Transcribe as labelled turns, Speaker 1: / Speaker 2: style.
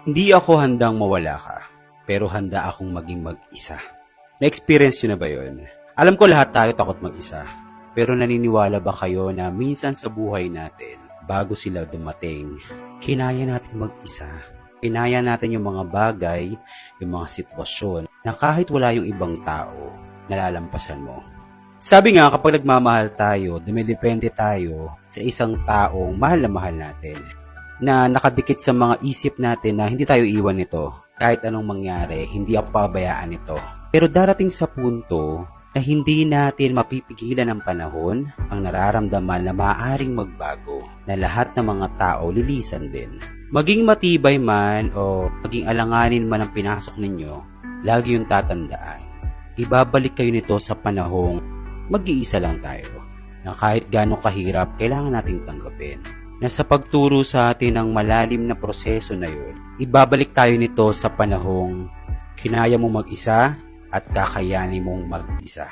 Speaker 1: Hindi ako handang mawala ka, pero handa akong maging mag-isa. Na-experience nyo na ba yun? Alam ko lahat tayo takot mag-isa, pero naniniwala ba kayo na minsan sa buhay natin, bago sila dumating, kinaya natin mag-isa? Kinaya natin yung mga bagay, yung mga sitwasyon, na kahit wala yung ibang tao, nalalampasan mo. Sabi nga, kapag nagmamahal tayo, dumidepende tayo sa isang taong mahal na mahal natin, na nakadikit sa mga isip natin na hindi tayo iwan nito. Kahit anong mangyari, hindi ako pabayaan nito. Pero darating sa punto na hindi natin mapipigilan ng panahon ang nararamdaman na maaaring magbago, na lahat ng mga tao lilisan din. Maging matibay man o maging alanganin man ang pinasok ninyo, lagi yung tatandaan. Ibabalik kayo nito sa panahong mag-iisa lang tayo, na kahit gaano kahirap, kailangan nating tanggapin. Na sa pagturo sa atin ng malalim na proseso na yun, ibabalik tayo nito sa panahong kinaya mong mag-isa at kakayanin mong mag-isa.